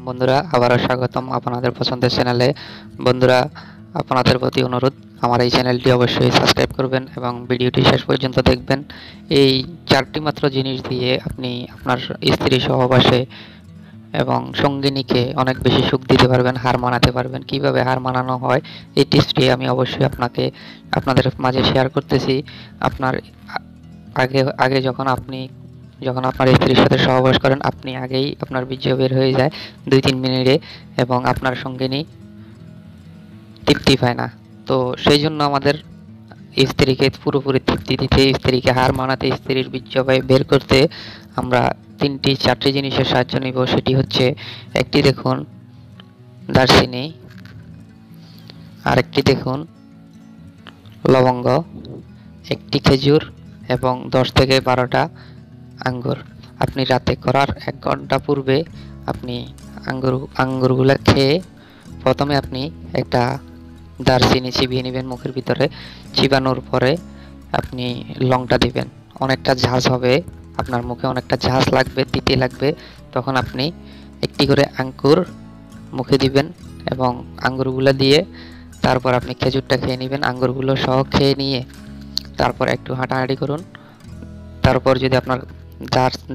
বন্ধুরা, আবারও স্বাগতম আপনাদের পছন্দের চ্যানেলে। বন্ধুরা, আপনাদের প্রতি অনুরোধ, আমার এই চ্যানেলটি অবশ্যই সাবস্ক্রাইব করবেন এবং ভিডিওটি শেষ পর্যন্ত দেখবেন। এই 4টি মাত্র জিনিস দিয়ে আপনি আপনার স্ত্রী সহবাসে এবং সঙ্গিনীকে অনেক বেশি সুখ দিতে পারবেন, হার মানাতে পারবেন। কিভাবে হার মানানো হয় এই টিপসটি আমি অবশ্যই আপনাদের মাঝে শেয়ার করতেছি। আপনার আগে আগে যখন আপনার স্ত্রীর সাথে সহবাস করেন, আপনি আগেই আপনার বীর্য বের হয়ে যায় 2-3 মিনিটে এবং আপনার সঙ্গিনী তৃপ্তি পায় না। তো সেই জন্য আমাদের স্ত্রীকে পুরোপুরি তৃপ্তি দিতে, স্ত্রীকে হার মানাতে, স্ত্রীর বীর্য বের করতে আমরা 3-4টি জিনিসের সাহায্য নিব। সেটি হচ্ছে, একটি দেখুন দারচিনি, আরেকটি দেখুন লবঙ্গ, একটি খেজুর এবং 10 থেকে 12টা আঙ্গুর। আপনি রাতে করার 1 ঘন্টা পূর্বে আপনি আঙ্গুরগুলো খেয়ে প্রথমে আপনি একটা দারচিনি চিবিয়ে নেবেন মুখের ভিতরে। চিবানোর পরে আপনি লংটা দিবেন। অনেকটা ঝাঁজ হবে, আপনার মুখে অনেকটা ঝাঁজ লাগবে, তিতে লাগবে। তখন আপনি একটি করে আঙ্গুর মুখে দিবেন এবং আঙ্গুরগুলো দিয়ে তারপর আপনি খেজুরটা খেয়ে নেবেন। আঙ্গুরগুলো সহ খেয়ে নিয়ে তারপর একটু হাঁটাহাঁটি করুন। তারপর যদি আপনার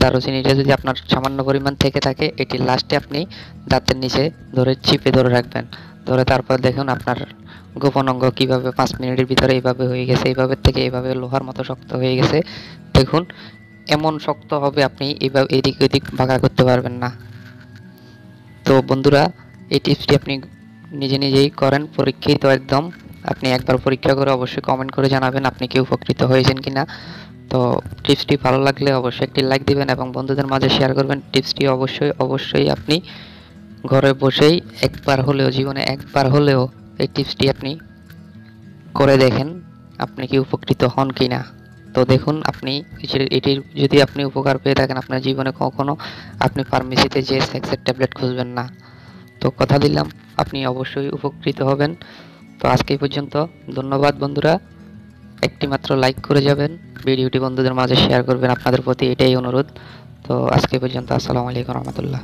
দারুচিনিটা যদি আপনার সামান্য পরিমাণ থেকে থাকে, এটি লাস্টে আপনি দাঁতের নিচে চিপে ধরে রাখবেন। ধরে তারপর দেখুন আপনার গোপন অঙ্গ কীভাবে 5 মিনিটের ভিতরে এইভাবে হয়ে গেছে, এইভাবে থেকে এইভাবে লোহার মতো শক্ত হয়ে গেছে। দেখুন, এমন শক্ত হবে আপনি এইভাবে এদিক ওদিক ভাগা করতে পারবেন না। তো বন্ধুরা, এই টিপসটি আপনি নিজেই করেন, পরীক্ষিত একদম। আপনি একবার পরীক্ষা করে অবশ্যই কমেন্ট করে জানাবেন আপনি কি উপকৃত হয়েছেন কিনা। তো টিপসটি ভালো লাগলে অবশ্যই একটি লাইক দিবেন এবং বন্ধুদের মাঝে শেয়ার করবেন। টিপসটি অবশ্যই আপনি ঘরে বসেই জীবনে একবার হলেও এই টিপসটি আপনি করে দেখেন, আপনি কি উপকৃত হন কিনা। তো দেখুন, এটির যদি আপনি উপকার পেয়ে থাকেন, আপনার জীবনে কখনো আপনি ফার্মেসিতে যেয়ে সেক্সের ট্যাবলেট খুঁজবেন না। তো কথা দিলাম, আপনি অবশ্যই উপকৃত হবেন। তো আজকে এই পর্যন্ত। ধন্যবাদ বন্ধুরা। একটি মাত্র লাইক করে যাবেন, ভিডিওটি বন্ধুদের মাঝে শেয়ার করবেন, আপনাদের প্রতি এটাই অনুরোধ। তো আজকে পর্যন্ত। আসসালামু আলাইকুম রহমতুল্লাহ।